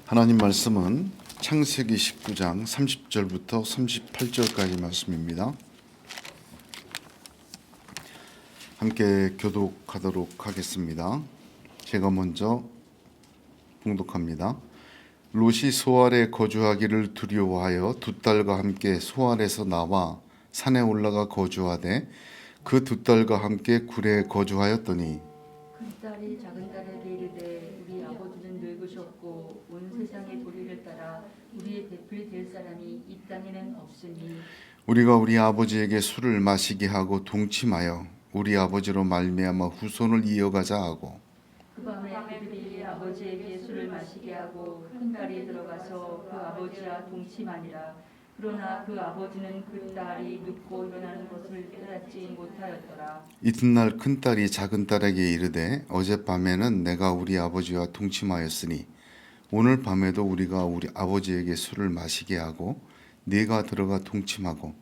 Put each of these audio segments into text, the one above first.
하나님 말씀은 창세기 19장 30절부터 38절까지 말씀입니다. 함께 교독하도록 하겠습니다. 제가 먼저 봉독합니다. 롯이 소알에 거주하기를 두려워하여 두 딸과 함께 소알에서 나와 산에 올라가 거주하되 그 두 딸과 함께 굴에 거주하였더니 큰 딸이 작은 딸에게 이르되 우리 아버지는 늙으셨고 온 세상의 도리를 따라 우리의 대필 될 사람이 이 땅에는 없으니 우리가 우리 아버지에게 술을 마시게 하고 동침하여 우리 아버지로 말미암아 후손을 이어가자 하고 그 밤에 그들이 아버지에게 술을 마시게 하고 큰 딸이 들어가서 그 아버지와 동침하니라. 그러나 그 아버지는 그 딸이 눕고 일어나는 것을 깨닫지 못하였더라. 이튿날 큰딸이 작은딸에게 이르되 어젯밤에는 내가 우리 아버지와 동침하였으니 오늘 밤에도 우리가 우리 아버지에게 술을 마시게 하고 네가 들어가 동침하고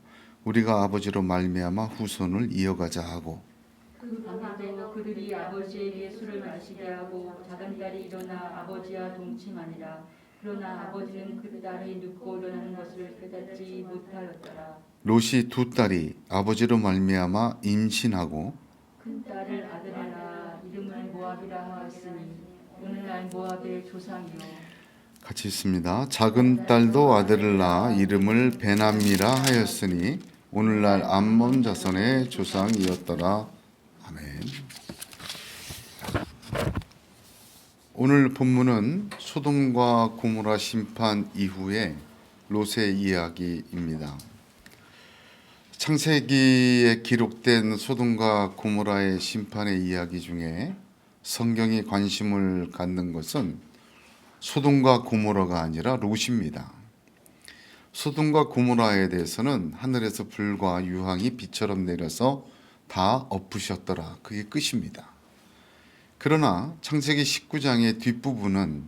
우리가 아버지로 말미암아 후손을 이어가자 하고 그 밤에도 그들이 아버지에게 술을 마시게 하고 작은 딸이 일어나 아버지와 동침하니라. 그러나 아버지는 그 딸이 눕고 일어나는 것을 깨닫지 못하였더라. 롯이 두 딸이 아버지로 말미암아 임신하고 큰 딸을 아들이라 이름을 모압이라 하였으니 오늘날 모압의 조상이요. 같이 있습니다. 작은 딸도 아들을 낳아 이름을 베남이라 하였으니 오늘날 암몬 자손의 조상이었더라. 아멘. 오늘 본문은 소돔과 고모라 심판 이후의 롯의 이야기입니다. 창세기에 기록된 소돔과 고모라의 심판의 이야기 중에 성경이 관심을 갖는 것은 소돔과 고모라가 아니라 롯입니다. 소돔과 고모라에 대해서는 하늘에서 불과 유황이 비처럼 내려서 다 엎으셨더라. 그게 끝입니다. 그러나 창세기 19장의 뒷부분은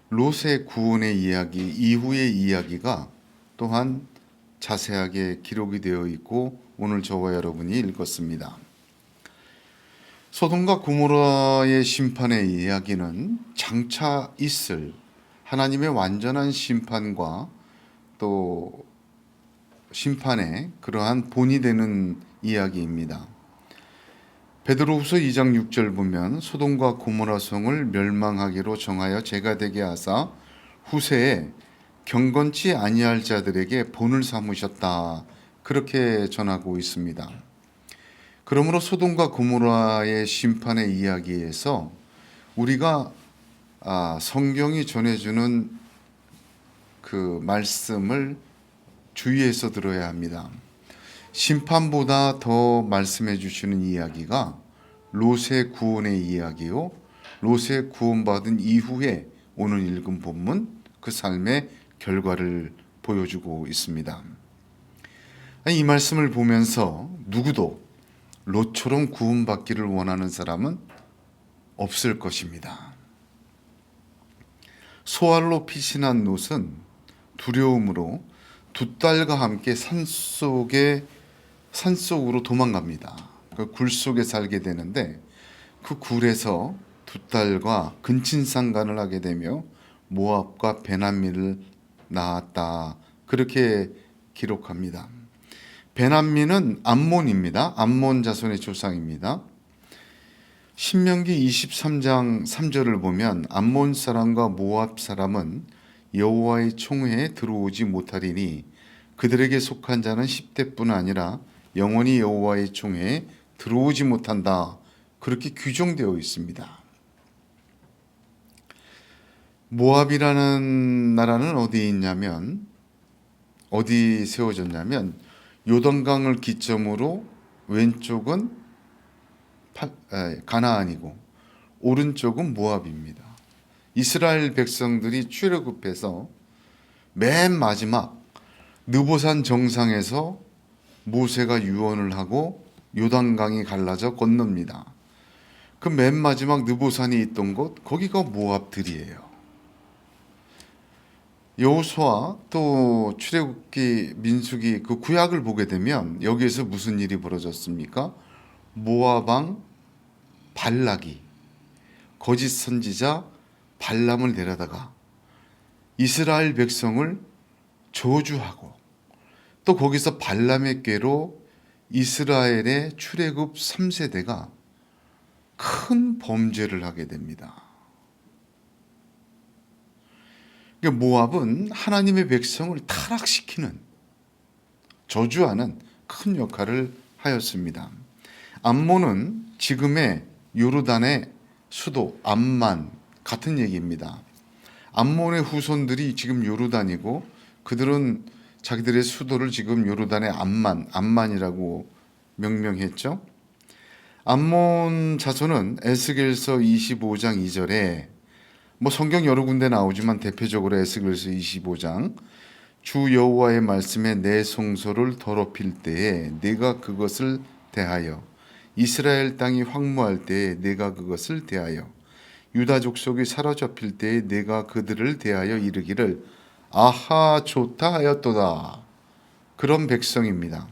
롯의 구원의 이야기 이후의 이야기가 또한 자세하게 기록이 되어 있고 오늘 저와 여러분이 읽었습니다. 소돔과 고모라의 심판의 이야기는 장차 있을 하나님의 완전한 심판과 또 심판의 그러한 본이 되는 이야기입니다. 베드로후서 2장 6절 보면 소돔과 고모라 성을 멸망하기로 정하여 죄가 되게 하사 후세에 경건치 아니할 자들에게 본을 삼으셨다. 그렇게 전하고 있습니다. 그러므로 소돔과 고모라의 심판의 이야기에서 우리가 성경이 전해주는 그 말씀을 주의해서 들어야 합니다. 심판보다 더 말씀해 주시는 이야기가 롯의 구원의 이야기요. 롯의 구원받은 이후에 오늘 읽은 본문 그 삶의 결과를 보여주고 있습니다. 이 말씀을 보면서 누구도 롯처럼 구원받기를 원하는 사람은 없을 것입니다. 소알로 피신한 롯은 두려움으로 두 딸과 함께 산속으로 도망갑니다. 그 굴 속에 살게 되는데 그 굴에서 두 딸과 근친상간을 하게 되며 모압과 베남미를 낳았다. 그렇게 기록합니다. 베남미는 암몬입니다. 암몬 자손의 조상입니다. 신명기 23장 3절을 보면 암몬 사람과 모압 사람은 여호와의 총회에 들어오지 못하리니 그들에게 속한 자는 10대뿐 아니라 영원히 여호와의 총회에 들어오지 못한다. 그렇게 규정되어 있습니다. 모압이라는 나라는 어디에 있냐면 어디 세워졌냐면 요단강을 기점으로 왼쪽은 가나안이고 오른쪽은 모압입니다. 이스라엘 백성들이 출애굽해서 맨 마지막 느보산 정상에서 모세가 유언을 하고 요단강이 갈라져 건넙니다. 그 맨 마지막 느보산이 있던 곳 거기가 모압들이에요. 여호수아 또 출애굽기 민수기 그 구약을 보게 되면 여기에서 무슨 일이 벌어졌습니까? 모압 왕 발락이 거짓 선지자 발람을 데려다가 이스라엘 백성을 저주하고 또 거기서 발람의 꾀로 이스라엘의 출애굽 3세대가 큰 범죄를 하게 됩니다. 모압은 하나님의 백성을 타락시키는, 저주하는 큰 역할을 하였습니다. 암몬은 지금의 요르단의 수도 암만 같은 얘기입니다. 암몬의 후손들이 지금 요르단이고 그들은 자기들의 수도를 지금 요르단의 암만이라고 명명했죠. 암몬 자손은 에스겔서 25장 2절에 성경 여러 군데 나오지만 대표적으로 에스겔서 25장 주 여호와의 말씀에 내 성소를 더럽힐 때에 내가 그것을 대하여 이스라엘 땅이 황무할 때에 내가 그것을 대하여 유다 족속이 사로잡힐 때에 내가 그들을 대하여 이르기를 아하 좋다 하였도다. 그런 백성입니다.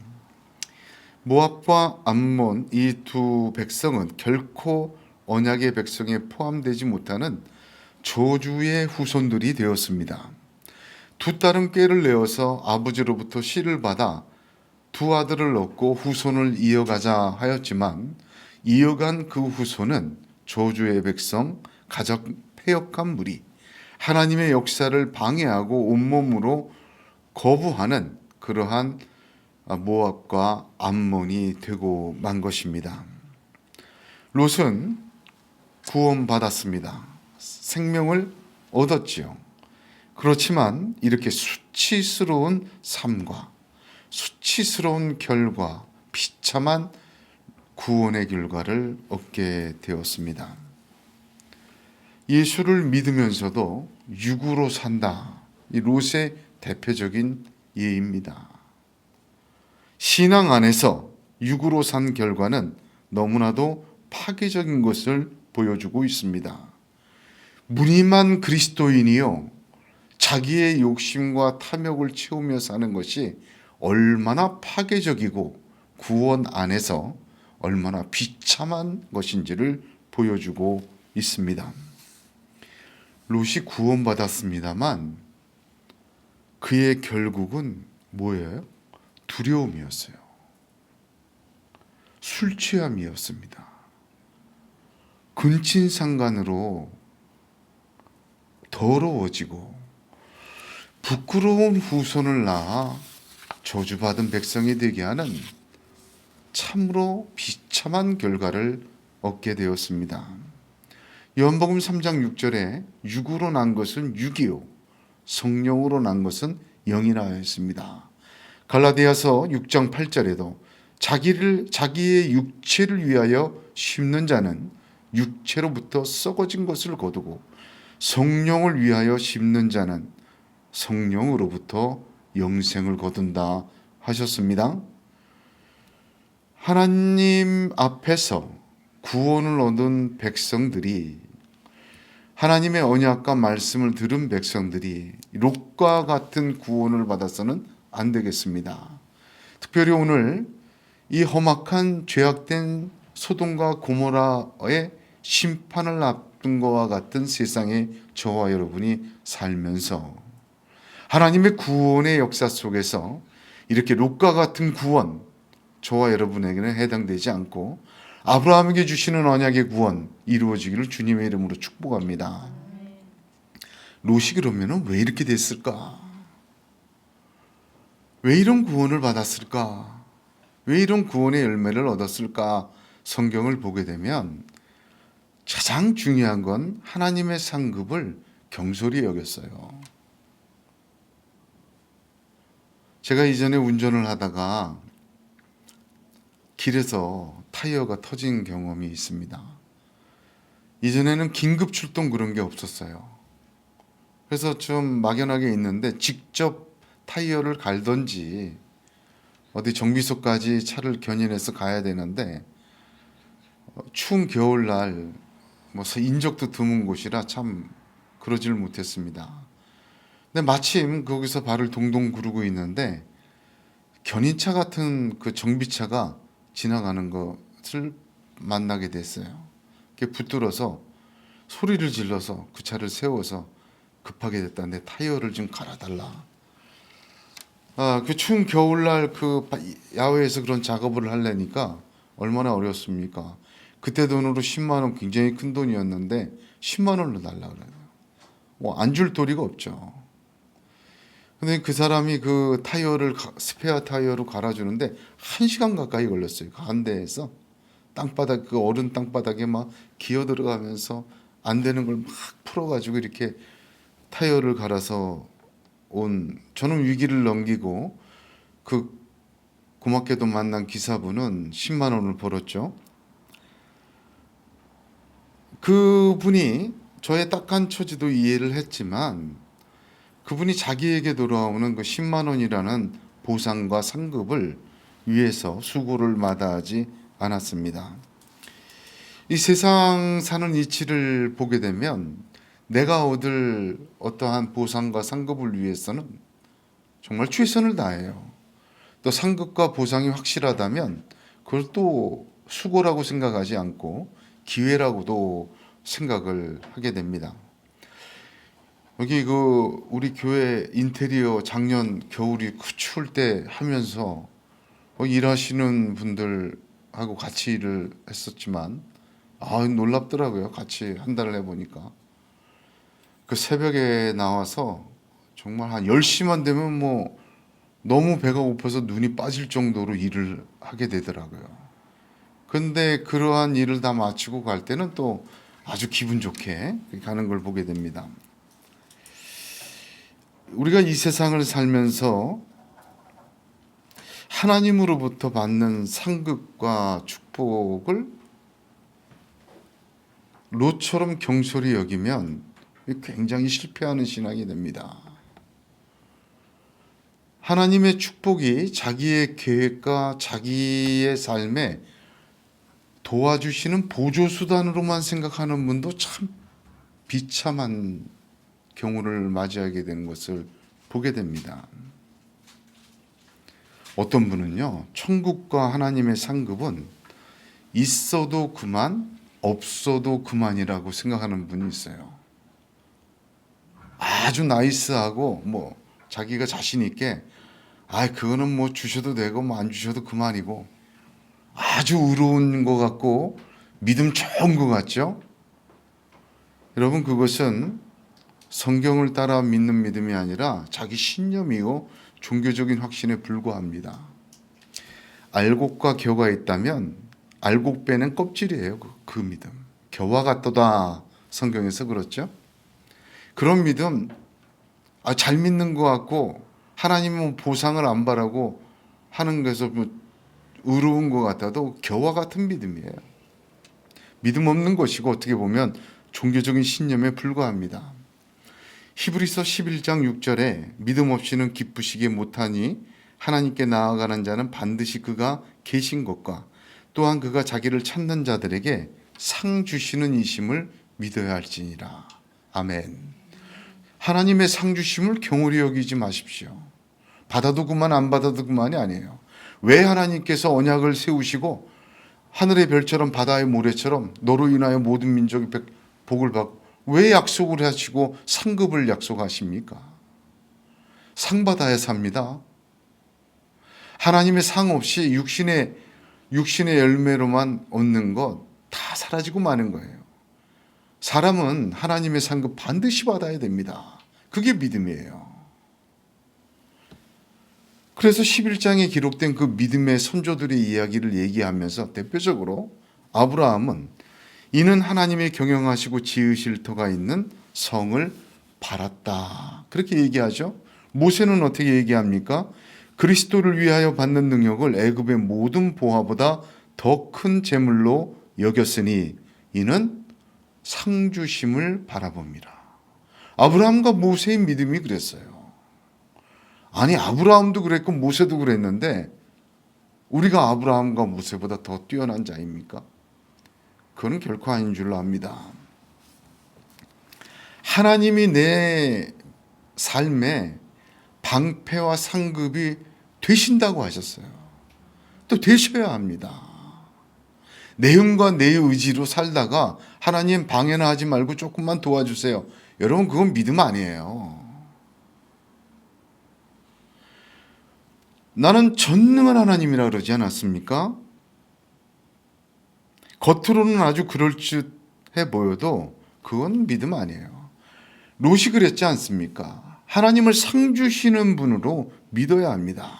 모압과 암몬 이 두 백성은 결코 언약의 백성에 포함되지 못하는 저주의 후손들이 되었습니다. 두 딸은 꾀를 내어서 아버지로부터 씨를 받아 두 아들을 얻고 후손을 이어가자 하였지만 이어간 그 후손은 저주의 백성, 가장 패역한 무리, 하나님의 역사를 방해하고 온몸으로 거부하는 그러한 모압과 암몬이 되고 만 것입니다. 롯은 구원받았습니다. 생명을 얻었지요. 그렇지만 이렇게 수치스러운 삶과 수치스러운 결과, 비참한 구원의 결과를 얻게 되었습니다. 예수를 믿으면서도 육으로 산다. 이 롯의 대표적인 예입니다. 신앙 안에서 육으로 산 결과는 너무나도 파괴적인 것을 보여주고 있습니다. 무늬만 그리스도인이요 자기의 욕심과 탐욕을 채우며 사는 것이 얼마나 파괴적이고 구원 안에서 얼마나 비참한 것인지를 보여주고 있습니다. 롯이 구원받았습니다만 그의 결국은 뭐예요? 두려움이었어요. 술 취함이었습니다. 근친상간으로 더러워지고 부끄러운 후손을 낳아 저주받은 백성이 되게 하는 참으로 비참한 결과를 얻게 되었습니다. 요한복음 3장 6절에 육으로 난 것은 육이요 성령으로 난 것은 영이라 했습니다. 갈라디아서 6장 8절에도 자기의 육체를 위하여 심는 자는 육체로부터 썩어진 것을 거두고 성령을 위하여 심는 자는 성령으로부터 영생을 거둔다 하셨습니다. 하나님 앞에서 구원을 얻은 백성들이, 하나님의 언약과 말씀을 들은 백성들이 롯과 같은 구원을 받아서는 안 되겠습니다. 특별히 오늘 이 험악한 죄악된 소돔과 고모라의 심판을 앞둔 것과 같은 세상에 저와 여러분이 살면서 하나님의 구원의 역사 속에서 이렇게 롯과 같은 구원, 저와 여러분에게는 해당되지 않고 아브라함에게 주시는 언약의 구원 이루어지기를 주님의 이름으로 축복합니다. 롯이 그러면 왜 이렇게 됐을까? 왜 이런 구원을 받았을까? 왜 이런 구원의 열매를 얻었을까? 성경을 보게 되면 가장 중요한 건 하나님의 상급을 경솔히 여겼어요. 제가 이전에 운전을 하다가 길에서 타이어가 터진 경험이 있습니다. 이전에는 긴급 출동 그런 게 없었어요. 그래서 좀 막연하게 있는데 직접 타이어를 갈던지 어디 정비소까지 차를 견인해서 가야 되는데 추운 겨울날 인적도 드문 곳이라 참 그러질 못했습니다. 근데 마침 거기서 발을 동동 구르고 있는데 견인차 같은 그 정비차가 지나가는 것을 만나게 됐어요. 붙들어서 소리를 질러서 그 차를 세워서 급하게 됐다. 내 타이어를 좀 갈아달라. 그 추운 겨울날 그 야외에서 그런 작업을 하려니까 얼마나 어려웠습니까? 그때 돈으로 10만 원, 굉장히 큰 돈이었는데 10만 원을 달라 그래요. 뭐 안 줄 도리가 없죠. 근데 그 사람이 그 타이어를 스페어 타이어로 갈아주는데 1시간 가까이 걸렸어요. 한 대에서 땅바닥, 그 얼은 땅바닥에 막 기어 들어가면서 안 되는 걸 막 풀어가지고 이렇게 타이어를 갈아서 저는 위기를 넘기고 그 고맙게도 만난 기사분은 10만 원을 벌었죠. 그분이 저의 딱한 처지도 이해를 했지만 그분이 자기에게 돌아오는 그 10만 원이라는 보상과 상급을 위해서 수고를 마다하지 않았습니다. 이 세상 사는 이치를 보게 되면 내가 얻을 어떠한 보상과 상급을 위해서는 정말 최선을 다해요. 또 상급과 보상이 확실하다면 그걸 또 수고라고 생각하지 않고 기회라고도 생각을 하게 됩니다. 여기 우리 교회 인테리어 작년 겨울이 추울 때 하면서 일하시는 분들하고 같이 일을 했었지만 놀랍더라고요. 같이 한 달을 해보니까 그 새벽에 나와서 정말 한 10시만 되면 뭐 너무 배가 고파서 눈이 빠질 정도로 일을 하게 되더라고요. 근데 그러한 일을 다 마치고 갈 때는 또 아주 기분 좋게 가는 걸 보게 됩니다. 우리가 이 세상을 살면서 하나님으로부터 받는 상급과 축복을 롯처럼 경솔히 여기면 굉장히 실패하는 신앙이 됩니다. 하나님의 축복이 자기의 계획과 자기의 삶에 도와주시는 보조수단으로만 생각하는 분도 참 비참한 경우를 맞이하게 되는 것을 보게 됩니다. 어떤 분은요, 천국과 하나님의 상급은 있어도 그만, 없어도 그만이라고 생각하는 분이 있어요. 아주 나이스하고 뭐 자기가 자신 있게 그거는 뭐 주셔도 되고 뭐 안 주셔도 그만이고 아주 의로운 것 같고 믿음 좋은 것 같죠? 여러분, 그것은 성경을 따라 믿는 믿음이 아니라 자기 신념이고 종교적인 확신에 불과합니다. 알곡과 겨가 있다면 알곡 빼는 껍질이에요. 그 믿음. 겨와 같도다, 성경에서 그렇죠. 그런 믿음, 잘 믿는 것 같고 하나님은 보상을 안 바라고 하는 것에서 의로운 것 같아도 겨와 같은 믿음이에요. 믿음 없는 것이고 어떻게 보면 종교적인 신념에 불과합니다. 히브리서 11장 6절에 믿음 없이는 기쁘시게 못하니 하나님께 나아가는 자는 반드시 그가 계신 것과 또한 그가 자기를 찾는 자들에게 상 주시는 이심을 믿어야 할지니라. 아멘. 하나님의 상 주심을 경홀히 여기지 마십시오. 받아도 그만, 안 받아도 그만이 아니에요. 왜 하나님께서 언약을 세우시고 하늘의 별처럼 바다의 모래처럼 너로 인하여 모든 민족이 복을 받고 왜 약속을 하시고 상급을 약속하십니까? 상 받아야 삽니다. 하나님의 상 없이 육신의 열매로만 얻는 것 다 사라지고 마는 거예요. 사람은 하나님의 상급 반드시 받아야 됩니다. 그게 믿음이에요. 그래서 11장에 기록된 그 믿음의 선조들의 이야기를 얘기하면서 대표적으로 아브라함은 이는 하나님의 경영하시고 지으실 터가 있는 성을 바랐다, 그렇게 얘기하죠. 모세는 어떻게 얘기합니까? 그리스도를 위하여 받는 능력을 애굽의 모든 보화보다 더 큰 재물로 여겼으니 이는 상주심을 바라봅니다. 아브라함과 모세의 믿음이 그랬어요. 아니, 아브라함도 그랬고 모세도 그랬는데 우리가 아브라함과 모세보다 더 뛰어난 자입니까? 그건 결코 아닌 줄로 압니다. 하나님이 내 삶에 방패와 상급이 되신다고 하셨어요. 또 되셔야 합니다. 내 힘과 내 의지로 살다가 하나님 방해나 하지 말고 조금만 도와주세요, 여러분 그건 믿음 아니에요. 나는 전능한 하나님이라 그러지 않았습니까? 겉으로는 아주 그럴듯해 보여도 그건 믿음 아니에요. 롯이 그랬지 않습니까? 하나님을 상 주시는 분으로 믿어야 합니다.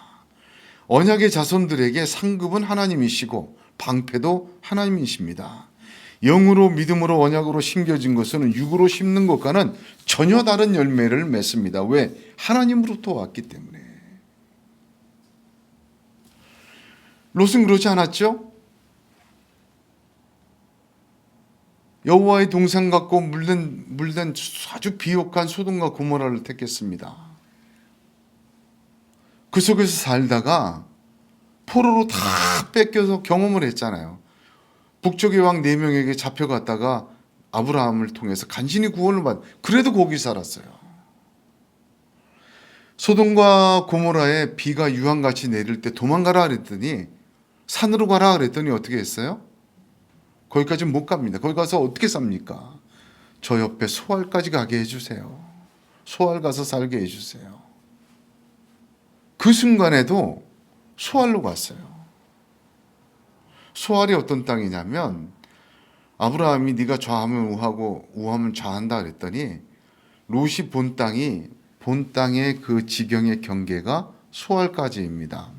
언약의 자손들에게 상급은 하나님이시고 방패도 하나님이십니다. 영으로 믿음으로 언약으로 심겨진 것은 육으로 심는 것과는 전혀 다른 열매를 맺습니다. 왜? 하나님으로부터 왔기 때문에. 롯은 그러지 않았죠? 여호와의 동상 같고 물든 아주 비옥한 소돔과 고모라를 택했습니다. 그 속에서 살다가 포로로 다 뺏겨서 경험을 했잖아요. 북쪽의 왕 4명에게 잡혀갔다가 아브라함을 통해서 간신히 구원을 그래도 거기 살았어요. 소돔과 고모라에 비가 유황같이 내릴 때 도망가라 그랬더니 산으로 가라 그랬더니 어떻게 했어요? 거기까지 못 갑니다. 거기 가서 어떻게 삽니까? 저 옆에 소알까지 가게 해주세요. 소알 가서 살게 해주세요. 그 순간에도 소알로 갔어요. 소알이 어떤 땅이냐면 아브라함이 네가 좌하면 우하고 우하면 좌한다 그랬더니 롯이 본 땅의 그 지경의 경계가 소알까지입니다.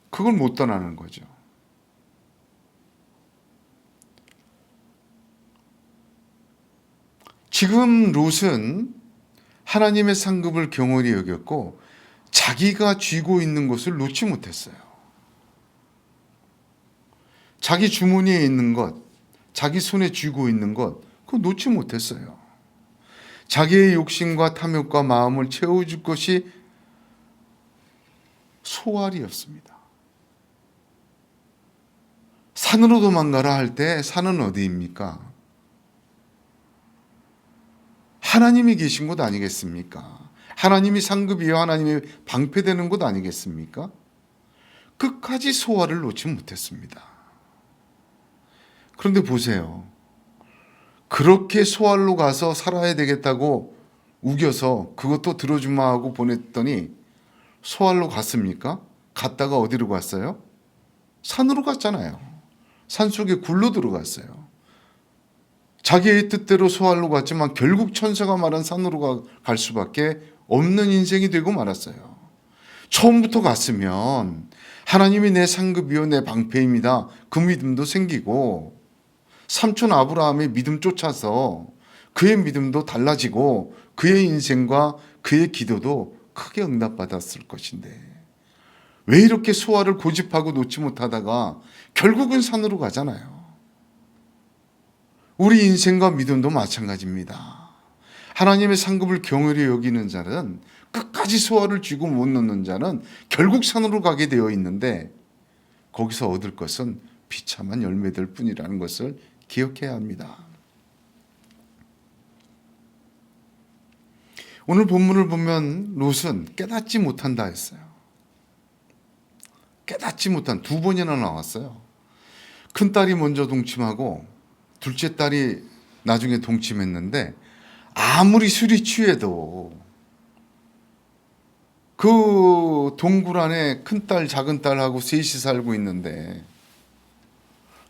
그걸 못 떠나는 거죠. 지금 롯은 하나님의 상급을 경홀히 여겼고 자기가 쥐고 있는 것을 놓지 못했어요. 자기 주머니에 있는 것, 자기 손에 쥐고 있는 것, 그거 놓지 못했어요. 자기의 욕심과 탐욕과 마음을 채워줄 것이 소알이었습니다. 산으로 도망가라 할 때 산은 어디입니까? 하나님이 계신 곳 아니겠습니까? 하나님이 상급이요 하나님이 방패되는 곳 아니겠습니까? 끝까지 소알을 놓지 못했습니다. 그런데 보세요. 그렇게 소알로 가서 살아야 되겠다고 우겨서 그것도 들어주마 하고 보냈더니 소알로 갔습니까? 갔다가 어디로 갔어요? 산으로 갔잖아요. 산속에 굴로 들어갔어요. 자기의 뜻대로 소알로 갔지만 결국 천사가 말한 산으로 갈 수밖에 없는 인생이 되고 말았어요. 처음부터 갔으면 하나님이 내 상급이요 내 방패입니다. 그 믿음도 생기고 삼촌 아브라함의 믿음 쫓아서 그의 믿음도 달라지고 그의 인생과 그의 기도도 크게 응답받았을 것인데 왜 이렇게 소알을 고집하고 놓지 못하다가 결국은 산으로 가잖아요. 우리 인생과 믿음도 마찬가지입니다. 하나님의 상급을 경홀히 여기는 자는 끝까지 소알을 쥐고 못 놓는 자는 결국 산으로 가게 되어 있는데 거기서 얻을 것은 비참한 열매들 뿐이라는 것을 기억해야 합니다. 오늘 본문을 보면 롯은 깨닫지 못한다 했어요. 깨닫지 못한 2번이나 나왔어요. 큰딸이 먼저 동침하고 둘째 딸이 나중에 동침했는데 아무리 술이 취해도 그 동굴 안에 큰딸 작은딸하고 셋이 살고 있는데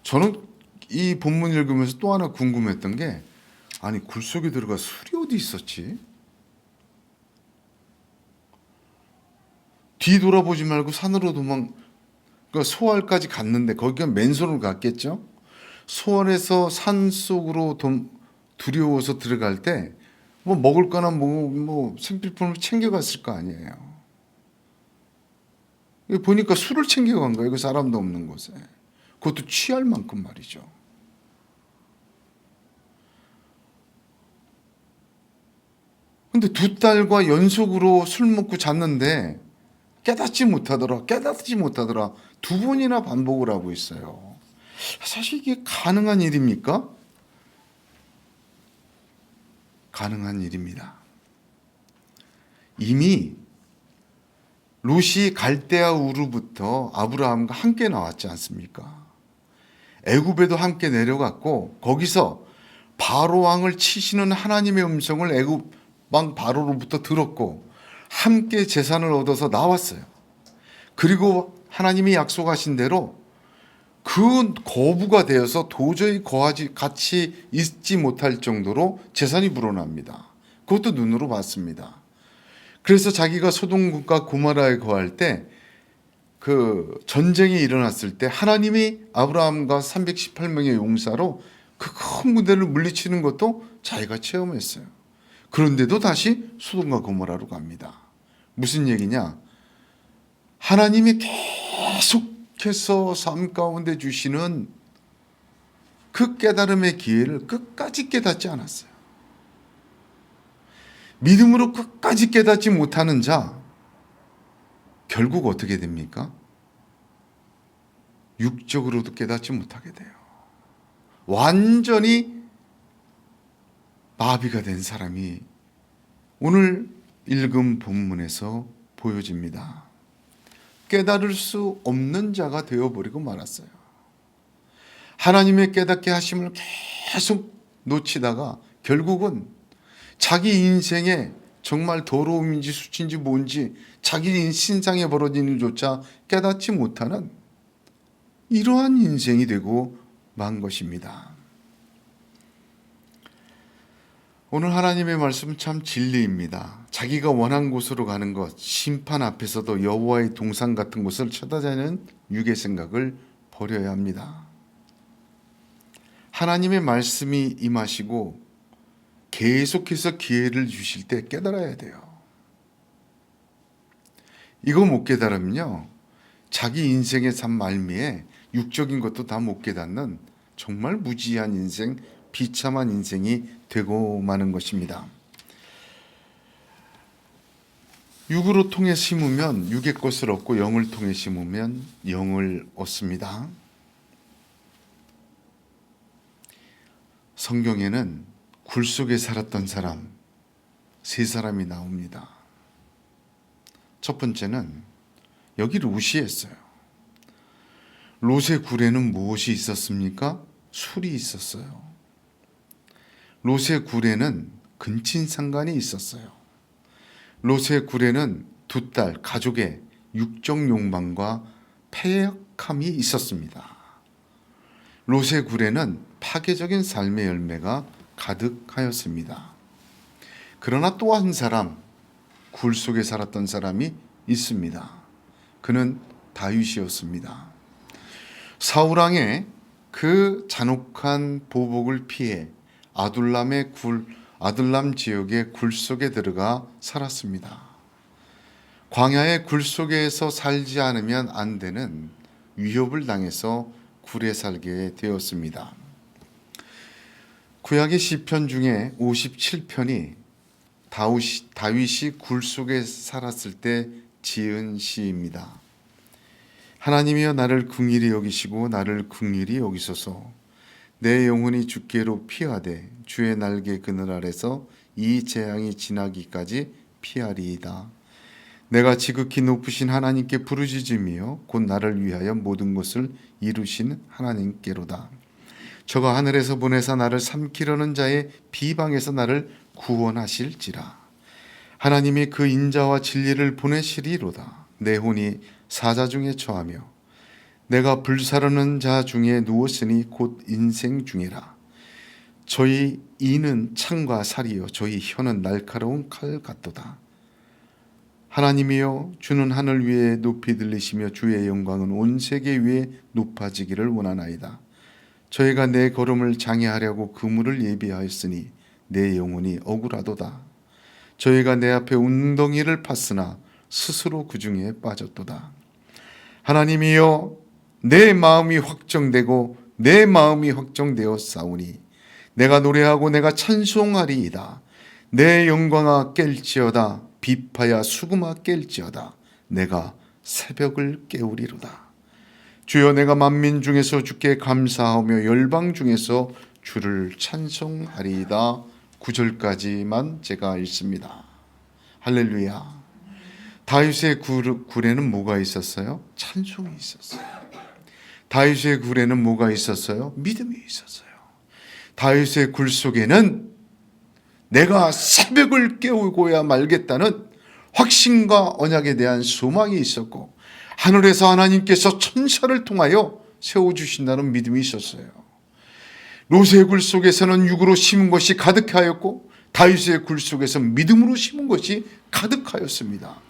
저는 이 본문 읽으면서 또 하나 궁금했던 게 아니 굴 속에 들어가 술이 어디 있었지? 뒤돌아보지 말고 산으로 그러니까 소알까지 갔는데 거기가 맨손으로 갔겠죠? 소알에서 산 속으로 두려워서 들어갈 때 뭐 먹을 거나 뭐 생필품을 챙겨갔을 거 아니에요. 보니까 술을 챙겨간 거예요. 그 사람도 없는 곳에. 그것도 취할 만큼 말이죠. 근데 2딸과 연속으로 술 먹고 잤는데 깨닫지 못하더라. 2번이나 반복을 하고 있어요. 사실 이게 가능한 일입니까? 가능한 일입니다. 이미 롯이 갈대아 우르부터 아브라함과 함께 나왔지 않습니까? 애굽에도 함께 내려갔고 거기서 바로 왕을 치시는 하나님의 음성을 애굽 왕 바로로부터 들었고 함께 재산을 얻어서 나왔어요. 그리고 하나님이 약속하신 대로 그 거부가 되어서 도저히 같이 있지 못할 정도로 재산이 불어납니다. 그것도 눈으로 봤습니다. 그래서 자기가 소돔과 고모라에 거할 때 그 전쟁이 일어났을 때 하나님이 아브라함과 318명의 용사로 그 큰 군대를 물리치는 것도 자기가 체험했어요. 그런데도 다시 소돔과 고모라로 갑니다. 무슨 얘기냐? 하나님이 계속해서 삶 가운데 주시는 그 깨달음의 기회를 끝까지 깨닫지 않았어요. 믿음으로 끝까지 깨닫지 못하는 자, 결국 어떻게 됩니까? 육적으로도 깨닫지 못하게 돼요. 완전히 마비가 된 사람이 오늘 읽은 본문에서 보여집니다. 깨달을 수 없는 자가 되어버리고 말았어요. 하나님의 깨닫게 하심을 계속 놓치다가 결국은 자기 인생에 정말 더러움인지 수치인지 뭔지 자기 신상에 벌어진 일조차 깨닫지 못하는 이러한 인생이 되고 만 것입니다. 오늘 하나님의 말씀은 참 진리입니다. 자기가 원한 곳으로 가는 것, 심판 앞에서도 여호와의 동산 같은 곳을 쳐다자는 육의 생각을 버려야 합니다. 하나님의 말씀이 임하시고 계속해서 기회를 주실 때 깨달아야 돼요. 이거 못 깨달으면요, 자기 인생의 삶 말미에 육적인 것도 다 못 깨닫는 정말 무지한 인생, 비참한 인생이 되고 마는 것입니다. 육으로 통해 심으면 육의 것을 얻고 영을 통해 심으면 영을 얻습니다. 성경에는 굴 속에 살았던 사람 세 사람이 나옵니다. 첫 번째는 여기 롯이었어요. 롯의 굴에는 무엇이 있었습니까? 술이 있었어요. 롯의 굴에는 근친상간이 있었어요. 롯의 굴에는 두 딸 가족의 육적 욕망과 패역함이 있었습니다. 롯의 굴에는 파괴적인 삶의 열매가 가득하였습니다. 그러나 또 한 사람, 굴 속에 살았던 사람이 있습니다. 그는 다윗이었습니다. 사울왕의 그 잔혹한 보복을 피해 아둘람 지역의 굴 속에 들어가 살았습니다. 광야의 굴 속에서 살지 않으면 안 되는 위협을 당해서 굴에 살게 되었습니다. 구약의 시편 중에 57편이 다윗이 굴 속에 살았을 때 지은 시입니다. 하나님이여 나를 긍휼히 여기시고 나를 긍휼히 여기소서. 내 영혼이 주께로 피하되 주의 날개 그늘 아래서 이 재앙이 지나기까지 피하리이다. 내가 지극히 높으신 하나님께 부르짖으며 곧 나를 위하여 모든 것을 이루신 하나님께로다. 저가 하늘에서 보내사 나를 삼키려는 자의 비방에서 나를 구원하실지라. 하나님이 그 인자와 진리를 보내시리로다. 내 혼이 사자 중에 처하며 내가 불사르는 자 중에 누웠으니 곧 인생 중이라. 저희 이는 창과 살이요 저희 혀는 날카로운 칼 같도다. 하나님이여 주는 하늘 위에 높이 들리시며 주의 영광은 온 세계 위에 높아지기를 원하나이다. 저희가 내 걸음을 장애하려고 그물을 예비하였으니 내 영혼이 억울하도다. 저희가 내 앞에 웅덩이를 팠으나 스스로 그 중에 빠졌도다. 하나님이여 내 마음이 확정되고 내 마음이 확정되어 싸우니 내가 노래하고 내가 찬송하리이다. 내 영광아 깰지어다. 비파야 수금아 깰지어다. 내가 새벽을 깨우리로다. 주여 내가 만민 중에서 주께 감사하며 열방 중에서 주를 찬송하리이다. 9절까지만 제가 읽습니다. 할렐루야. 다윗의 굴에는 뭐가 있었어요? 찬송이 있었어요. 다윗의 굴에는 뭐가 있었어요? 믿음이 있었어요. 다윗의 굴 속에는 내가 새벽을 깨우고야 말겠다는 확신과 언약에 대한 소망이 있었고, 하늘에서 하나님께서 천사를 통하여 세워주신다는 믿음이 있었어요. 롯의 굴 속에서는 육으로 심은 것이 가득하였고, 다윗의 굴 속에서 믿음으로 심은 것이 가득하였습니다.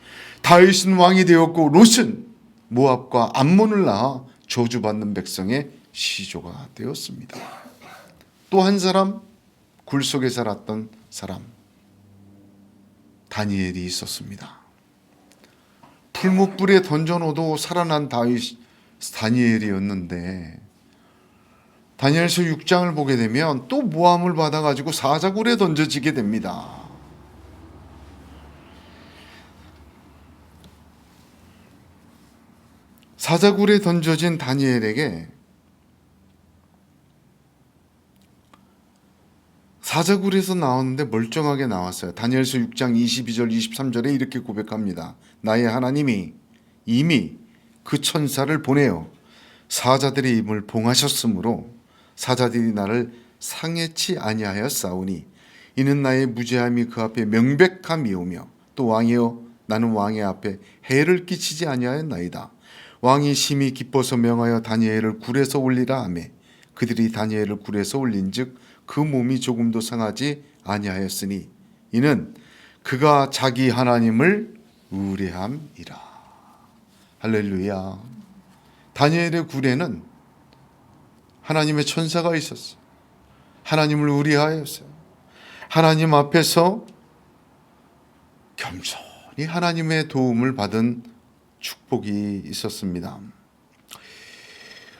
다윗은 왕이 되었고, 롯은 모압과 암몬을 낳아 저주받는 백성의 시조가 되었습니다. 또 한 사람, 굴 속에 살았던 사람, 다니엘이 있었습니다. 풀무불에 던져놓아도 살아난 다니엘이었는데, 다니엘서 6장을 보게 되면 또 모함을 받아가지고 사자굴에 던져지게 됩니다. 사자굴에 던져진 다니엘에게 사자굴에서 나왔는데 멀쩡하게 나왔어요. 다니엘서 6장 22절 23절에 이렇게 고백합니다. 나의 하나님이 이미 그 천사를 보내어 사자들의 입을 봉하셨으므로 사자들이 나를 상해치 아니하였사오니 이는 나의 무죄함이 그 앞에 명백함이오며 또 왕이여 나는 왕의 앞에 해를 끼치지 아니하였나이다. 왕이 심히 기뻐서 명하여 다니엘을 굴에서 올리라 하며 그들이 다니엘을 굴에서 올린즉 그 몸이 조금도 상하지 아니하였으니 이는 그가 자기 하나님을 의뢰함이라. 할렐루야. 다니엘의 굴에는 하나님의 천사가 있었어요. 하나님을 의뢰하였어요. 하나님 앞에서 겸손히 하나님의 도움을 받은 축복이 있었습니다.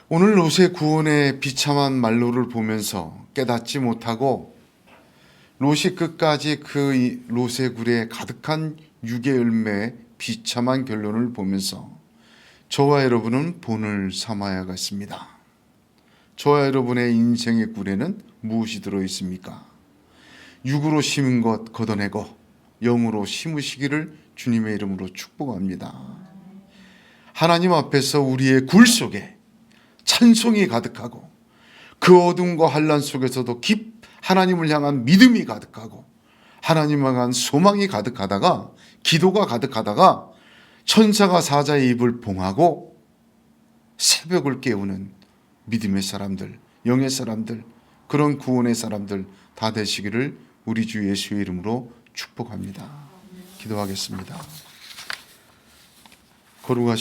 오늘 롯의 구원의 비참한 말로를 보면서 깨닫지 못하고 롯이 끝까지 그 롯의 굴에 가득한 육의 열매의 비참한 결론을 보면서 저와 여러분은 본을 삼아야겠습니다. 저와 여러분의 인생의 굴에는 무엇이 들어있습니까? 육으로 심은 것 걷어내고 영으로 심으시기를 주님의 이름으로 축복합니다. 하나님 앞에서 우리의 굴 속에 찬송이 가득하고 그 어둠과 환난 속에서도 하나님을 향한 믿음이 가득하고 하나님을 향한 소망이 가득하다가 기도가 가득하다가 천사가 사자의 입을 봉하고 새벽을 깨우는 믿음의 사람들, 영의 사람들, 그런 구원의 사람들 다 되시기를 우리 주 예수의 이름으로 축복합니다. 기도하겠습니다. 거룩하신